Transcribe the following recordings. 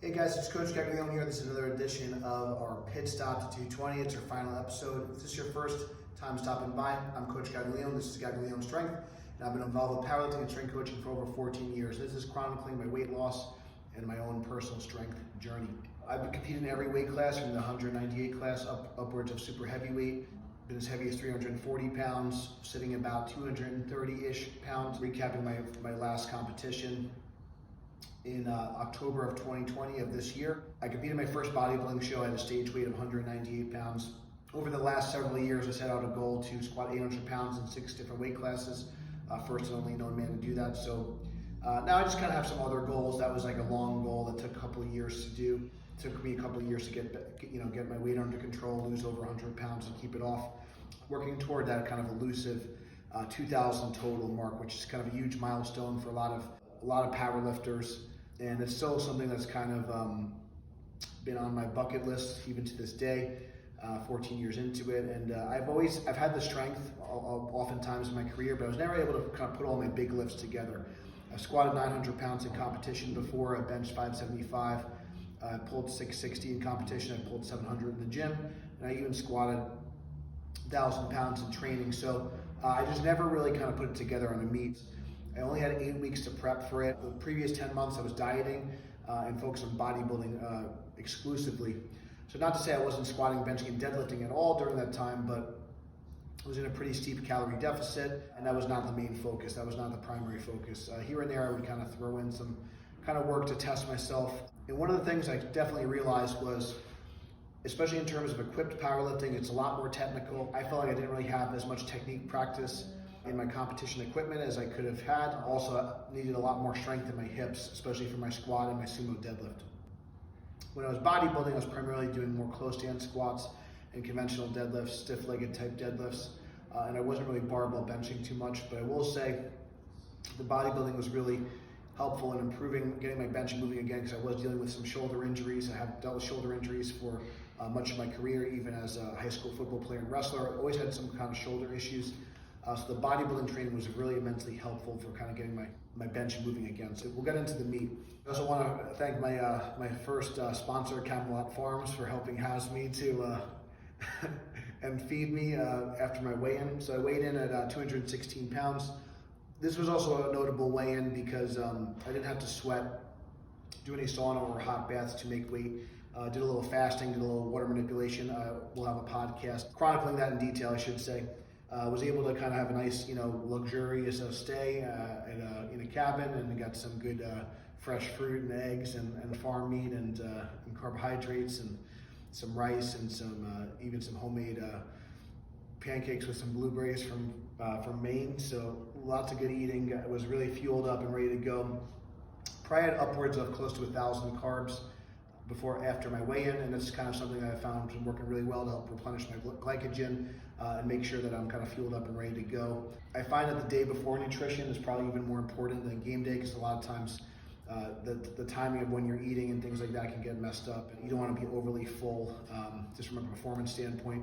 Hey guys, it's Coach Gaglione here. This is another edition of our Pit Stop to 220. It's our final episode. If this is your first time stopping by, I'm Coach Gaglione. This is Gaglione Strength, and I've been involved with powerlifting and strength coaching for over 14 years. This is chronicling my weight loss and my own personal strength journey. I've been competing in every weight class, from the 198 class upwards of super heavyweight. Been as heavy as 340 pounds, sitting about 230-ish pounds. Recapping my last competition in October of 2020 of this year. I competed in my first bodybuilding show at a stage weight of 198 pounds. Over the last several years, I set out a goal to squat 800 pounds in 6 different weight classes. First and only known man to do that. So now I just kind of have some other goals. That was like a long goal that took a couple of years to do. It took me a couple of years to get my weight under control, lose over 100 pounds and keep it off. Working toward that kind of elusive 2,000 total mark, which is kind of a huge milestone for a lot of power lifters. And it's still something that's kind of been on my bucket list even to this day, 14 years into it. And I've had the strength oftentimes in my career, but I was never able to kind of put all my big lifts together. I've squatted 900 pounds in competition before. I benched 575. I pulled 660 in competition. I pulled 700 in the gym, and I even squatted 1,000 pounds in training. So I just never really kind of put it together on a meet. I only had 8 weeks to prep for it. The previous 10 months I was dieting and focused on bodybuilding exclusively. So not to say I wasn't squatting, benching, and deadlifting at all during that time, but I was in a pretty steep calorie deficit, and that was not the main focus. That was not the primary focus. Here and there I would kind of throw in some kind of work to test myself. And one of the things I definitely realized was, especially in terms of equipped powerlifting, it's a lot more technical. I felt like I didn't really have as much technique practice in my competition equipment as I could have had. Also needed a lot more strength in my hips, especially for my squat and my sumo deadlift. When I was bodybuilding, I was primarily doing more close stand squats and conventional deadlifts, stiff-legged type deadlifts, and I wasn't really barbell benching too much. But I will say the bodybuilding was really helpful in improving, getting my bench moving again, because I was dealing with some shoulder injuries. I have dealt with shoulder injuries for much of my career, even as a high school football player and wrestler. I always had some kind of shoulder issues. So the bodybuilding training was really immensely helpful for kind of getting my bench moving again. So we'll get into the meat. I also want to thank my first sponsor, Camelot Farms, for helping house me to and feed me after my weigh-in. So I weighed in at 216 pounds. This was also a notable weigh-in because I didn't have to sweat, do any sauna or hot baths to make weight. Did a little fasting, did a little water manipulation. We'll have a podcast chronicling that in detail, I should say. Was able to kind of have a nice, luxurious stay in a cabin, and got some good fresh fruit and eggs and farm meat and carbohydrates and some rice and even some homemade pancakes with some blueberries from Maine. So lots of good eating. I was really fueled up and ready to go. Probably had upwards of close to 1,000 carbs after my weigh-in, and that's kind of something that I found been working really well to help replenish my glycogen and make sure that I'm kind of fueled up and ready to go. I find that the day before nutrition is probably even more important than game day, because a lot of times the timing of when you're eating and things like that can get messed up. You don't want to be overly full, just from a performance standpoint,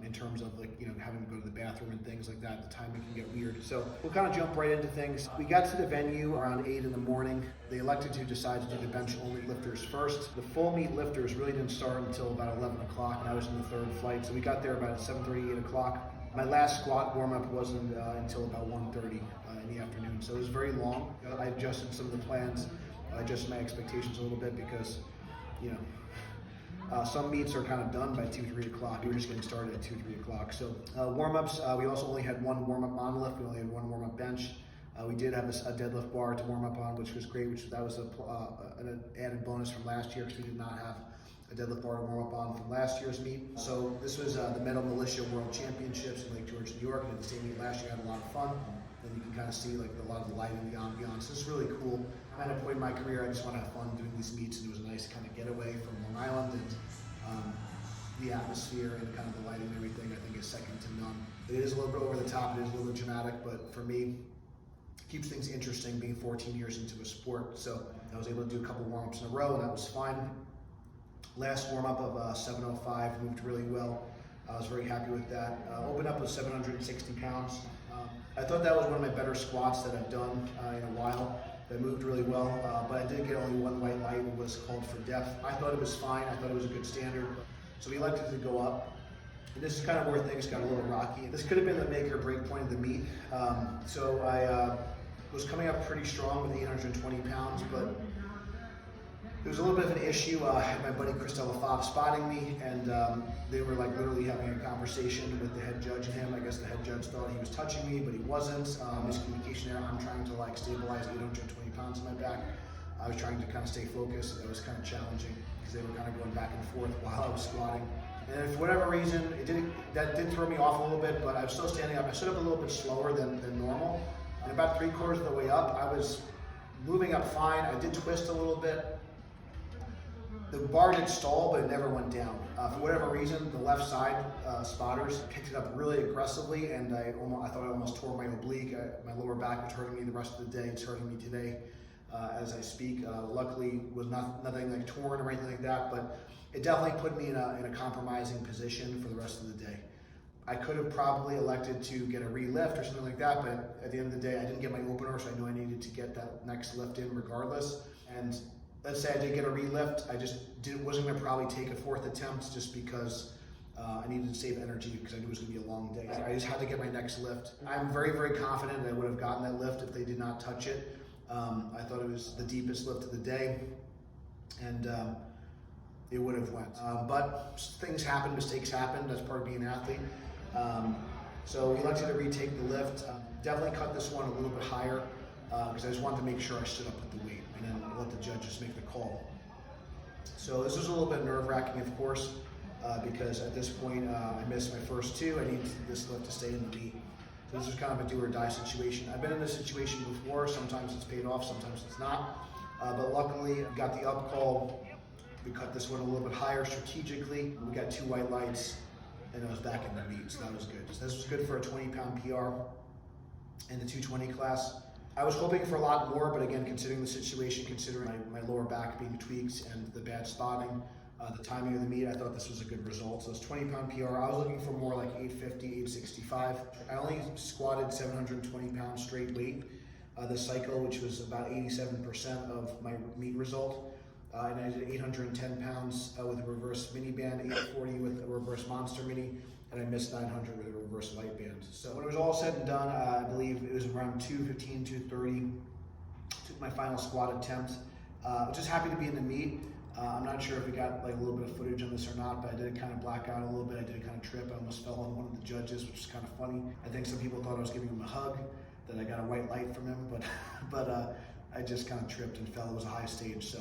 in terms of having to go to the bathroom and things like that. The timing can get weird. So we'll kind of jump right into things. We got to the venue around 8 in the morning. They elected to decide to do the bench only lifters first. The full meet lifters really didn't start until about 11 o'clock, and I was in the third flight. So we got there about 7:30, 8 o'clock. My last squat warm-up wasn't until about 1:30 in the afternoon. So it was very long. I adjusted some of the plans, adjusted my expectations a little bit, because some meets are kind of done by 2, 3 o'clock. We were just getting started at 2, 3 o'clock. So warm-ups, we also only had one warm-up monolift. We only had one warm-up bench. We did have a deadlift bar to warm up on, which was great. That was an added bonus from last year, because we did not have a deadlift bar to warm up on from last year's meet. So this was the Metal Militia World Championships in Lake George, New York. And at the same meet last year, I had a lot of fun. And you can kind of see a lot of the lighting, the ambiance. This is really cool. At a point in my career, I just want to have fun doing these meets, and it was a nice kind of getaway from Long Island, and the atmosphere and kind of the lighting and everything, I think, is second to none. It is a little bit over the top, it is a little bit dramatic, but for me, it keeps things interesting being 14 years into a sport. So I was able to do a couple warm-ups in a row, and that was fine. Last warm-up of 7:05 moved really well. I was very happy with that. Opened up with 760 pounds. I thought that was one of my better squats that I've done in a while. I moved really well, but I did get only one white light. It was called for depth. I thought it was fine. I thought it was a good standard. So we elected to go up. And this is kind of where things got a little rocky. This could have been the make or break point of the meet. So I was coming up pretty strong with 820 pounds, but there was a little bit of an issue. I had my buddy Christella Fopp spotting me, and they were like literally having a conversation with the head judge and him. I guess the head judge thought he was touching me, but he wasn't. Miscommunication there. I'm trying to like stabilize 820 pounds in my back. I was trying to kind of stay focused. It was kind of challenging because they were kind of going back and forth while I was squatting. And for whatever reason, that did throw me off a little bit, but I was still standing up. I stood up a little bit slower than normal. And about 3/4 of the way up, I was moving up fine. I did twist a little bit. The bar did stall, but it never went down. For whatever reason, the left side spotters picked it up really aggressively, and I thought I almost tore my oblique. My lower back was hurting me the rest of the day. It's hurting me today as I speak. Luckily, was nothing like torn or anything like that, but it definitely put me in a compromising position for the rest of the day. I could have probably elected to get a re-lift or something like that, but at the end of the day, I didn't get my opener, so I knew I needed to get that next lift in regardless. And let's say I did get a re-lift, I just wasn't going to probably take a 4th attempt just because I needed to save energy because I knew it was going to be a long day. I just had to get my next lift. I'm very, very confident that I would have gotten that lift if they did not touch it. I thought it was the deepest lift of the day, and it would have went. But things happen, mistakes happen, that's part of being an athlete. So we elected to retake the lift. Definitely cut this one a little bit higher because I just wanted to make sure I stood up with the weight and then let the judges make the call. So this was a little bit nerve-wracking, of course, because at this point I missed my first 2. I needed this lift to stay in the meet. So this was kind of a do or die situation. I've been in this situation before. Sometimes it's paid off, sometimes it's not. But luckily, I got the up call. We cut this one a little bit higher strategically. We got 2 white lights, and I was back in the meet, so that was good. So this was good for a 20-pound PR in the 220 class. I was hoping for a lot more, but again, considering the situation, considering my lower back being tweaked and the bad spotting, the timing of the meet, I thought this was a good result. So it's 20-pound PR. I was looking for more like 850, 865. I only squatted 720 pounds straight weight this cycle, which was about 87% of my meet result. And I did 810 pounds with a reverse mini band, 840 with a reverse monster mini, and I missed 900 with a reverse light band. So when it was all said and done, I believe it was around 215, 230. Took my final squat attempt. Just happy to be in the meet. I'm not sure if we got like a little bit of footage on this or not, but I did kind of black out a little bit. I did kind of trip. I almost fell on one of the judges, which is kind of funny. I think some people thought I was giving him a hug, that I got a white light from him, but I just kind of tripped and fell. It was a high stage, so.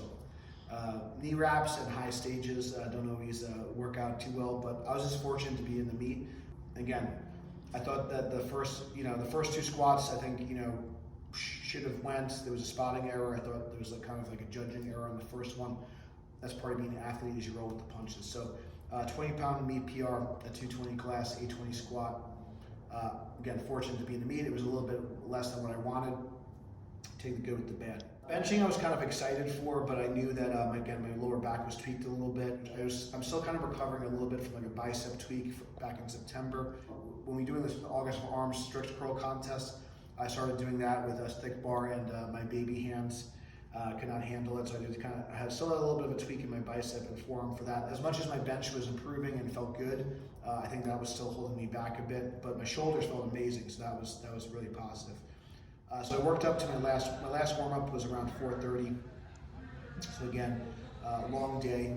Knee wraps and high stages don't always work out too well, but I was just fortunate to be in the meet. Again, I thought that the first 2 squats, I think, should have went. There was a spotting error. I thought there was a kind of like a judging error on the first one. That's part of being an athlete, as you roll with the punches. So 20-pound meet PR, a 220 class, 820 squat. Again, fortunate to be in the meet. It was a little bit less than what I wanted. Take the good with the bad. Benching I was kind of excited for, but I knew that, again, my lower back was tweaked a little bit. I'm still kind of recovering a little bit from like a bicep tweak back in September. When we were doing this August for Arms strict curl contest, I started doing that with a thick bar, and my baby hands could not handle it, so I still had a little bit of a tweak in my bicep and forearm for that. As much as my bench was improving and felt good, I think that was still holding me back a bit, but my shoulders felt amazing, so that was really positive. So I worked up to my last warm-up was around 4:30. So again, long day,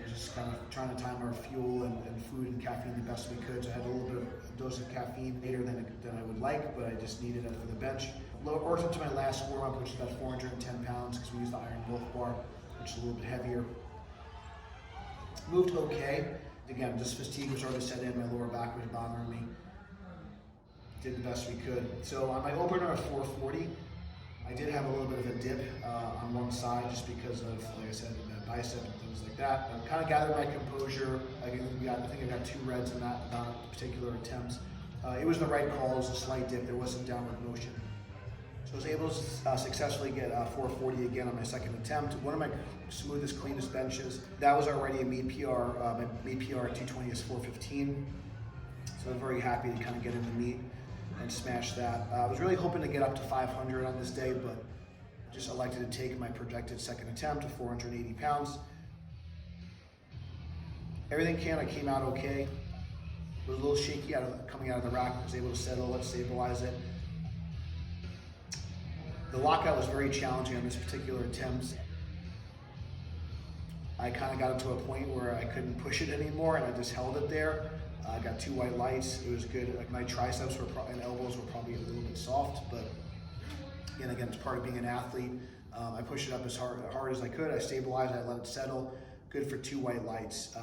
just kind of trying to time our fuel and food and caffeine the best we could. So I had a little bit of a dose of caffeine later than I would like, but I just needed it for the bench. Worked up to my last warm-up, which is about 410 pounds, because we used the iron bulk bar, which is a little bit heavier. Moved okay. Again, just fatigue was already set in. My lower back was bothering me. Did the best we could. So on my opener at 440, I did have a little bit of a dip on one side just because of, like I said, the bicep and things like that. I kind of gathered my composure. I think I got 2 reds in that particular attempt. It was the right call. It was a slight dip. There was some downward motion. So I was able to successfully get 440 again on my second attempt. One of my smoothest, cleanest benches. That was already a meet PR. My meet PR at 220 is 415. So I'm very happy to kind of get in the meet and smash that. I was really hoping to get up to 500 on this day, but just elected to take my projected second attempt of 480 pounds. Everything came out okay. It was a little shaky coming out of the rack. I was able to settle it, stabilize it. The lockout was very challenging on this particular attempt. I kind of got into a point where I couldn't push it anymore, and I just held it there. I got 2 white lights. It was good. Like my triceps and elbows were probably a little bit soft, but again, it's part of being an athlete. I pushed it up as hard as I could. I stabilized it. I let it settle. Good for 2 white lights.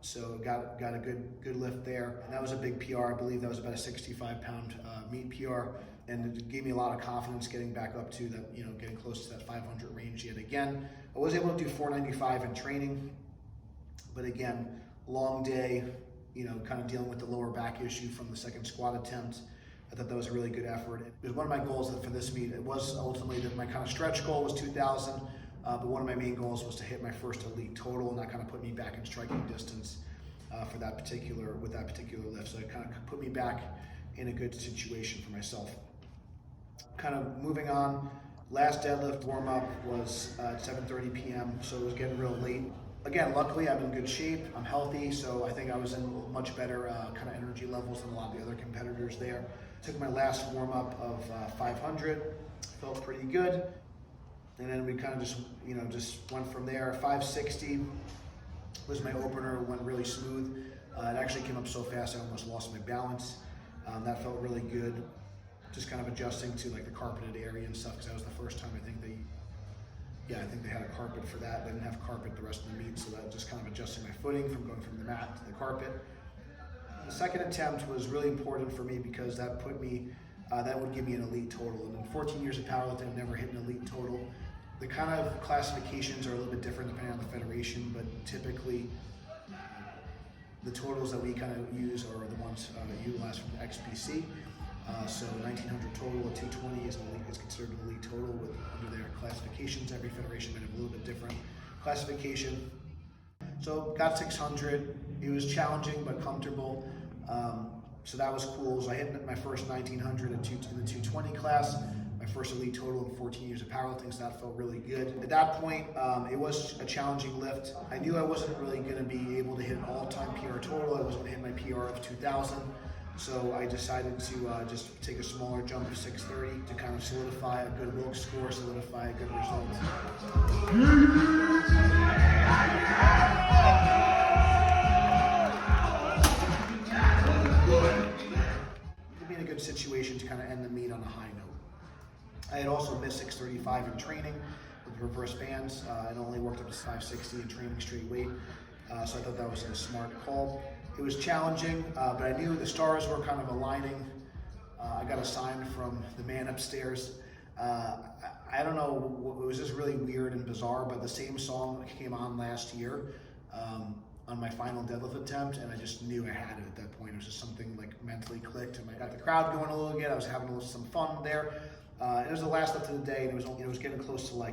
So got a good lift there. And that was a big PR. I believe that was about a 65-pound meet PR. And it gave me a lot of confidence getting back up to that, getting close to that 500 range yet again. I was able to do 495 in training, but again, long day, kind of dealing with the lower back issue from the second squat attempt. I thought that was a really good effort. It was one of my goals for this meet. It was ultimately that my kind of stretch goal was 2,000, but one of my main goals was to hit my first elite total, and that kind of put me back in striking distance with that particular lift. So it kind of put me back in a good situation for myself. Kind of moving on, last deadlift warm-up was at 7:30 p.m., so it was getting real late. Again, luckily I'm in good shape, I'm healthy, so I think I was in much better kind of energy levels than a lot of the other competitors there. Took my last warm-up of 500, felt pretty good. And then we kind of just went from there. 560 was my opener, went really smooth. It actually came up so fast I almost lost my balance. That felt really good. Just kind of adjusting to like the carpeted area and stuff, because that was the first time I think they had a carpet for that. They didn't have carpet the rest of the meet, so that just kind of adjusting my footing from going from the mat to the carpet. The second attempt was really important for me because that would give me an elite total. And in 14 years of powerlifting, I've never hit an elite total. The kind of classifications are a little bit different depending on the federation, but typically the totals that we kind of use are the ones that utilize from the XPC. So 1900 total at 220 is considered an elite total under their classifications. Every federation might have a little bit different classification. So got 600. It was challenging but comfortable. So that was cool. So I hit my first 1900 in the 220 class. My first elite total in 14 years of powerlifting, so that felt really good. At that point, it was a challenging lift. I knew I wasn't really going to be able to hit an all-time PR total. I was going to hit my PR of 2,000. So I decided to just take a smaller jump of 630 to kind of solidify a good Wilks score, solidify a good result. It'd be in a good situation to kind of end the meet on a high note. I had also missed 635 in training with reverse bands and only worked up to 560 in training straight weight. So I thought that was a smart call. It was challenging, but I knew the stars were kind of aligning. I got a sign from the man upstairs. I don't know, it was just really weird and bizarre, but the same song came on last year on my final deadlift attempt, and I just knew I had it at that point. It was just something like mentally clicked, and I got the crowd going a little bit. I was having some fun there. It was the last lift of the day, and it was getting close to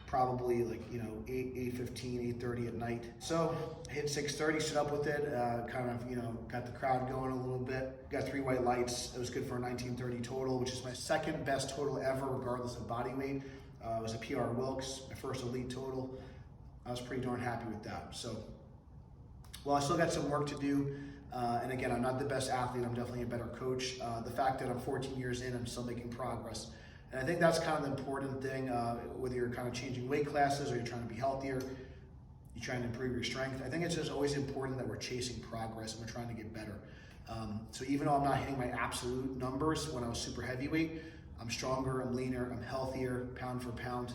probably 8:15, 8:30 at night. So I hit 630, stood up with it, got the crowd going a little bit. Got 3 white lights. It was good for a 1930 total, which is my second best total ever, regardless of body weight. It was a PR Wilks, my first elite total. I was pretty darn happy with that. So, well, I still got some work to do. And again, I'm not the best athlete. I'm definitely a better coach. The fact that I'm 14 years in, I'm still making progress. And I think that's kind of the important thing, whether you're kind of changing weight classes or you're trying to be healthier, you're trying to improve your strength. I think it's just always important that we're chasing progress and we're trying to get better. So even though I'm not hitting my absolute numbers when I was super heavyweight, I'm stronger, I'm leaner, I'm healthier, pound for pound,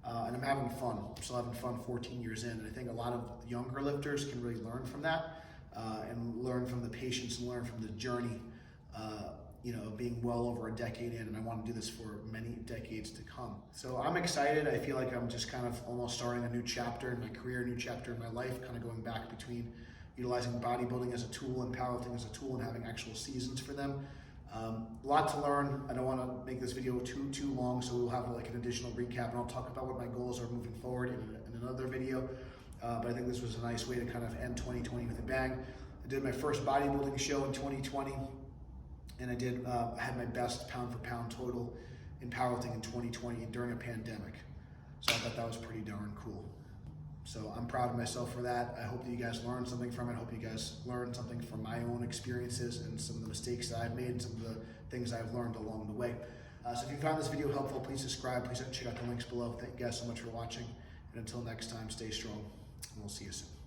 and I'm having fun. I'm still having fun 14 years in. And I think a lot of younger lifters can really learn from that and learn from the patience and learn from the journey being well over a decade in, and I want to do this for many decades to come. So I'm excited. I feel like I'm just kind of almost starting a new chapter in my career, a new chapter in my life, kind of going back between utilizing bodybuilding as a tool and powerlifting as a tool and having actual seasons for them. A lot to learn. I don't want to make this video too long, so we'll have like an additional recap, and I'll talk about what my goals are moving forward in another video. But I think this was a nice way to kind of end 2020 with a bang. I did my first bodybuilding show in 2020. And I had my best pound for pound total in powerlifting in 2020 during a pandemic. So I thought that was pretty darn cool. So I'm proud of myself for that. I hope that you guys learned something from it. I hope you guys learned something from my own experiences and some of the mistakes that I've made and some of the things I've learned along the way. So if you found this video helpful, please subscribe. Please check out the links below. Thank you guys so much for watching. And until next time, stay strong, and we'll see you soon.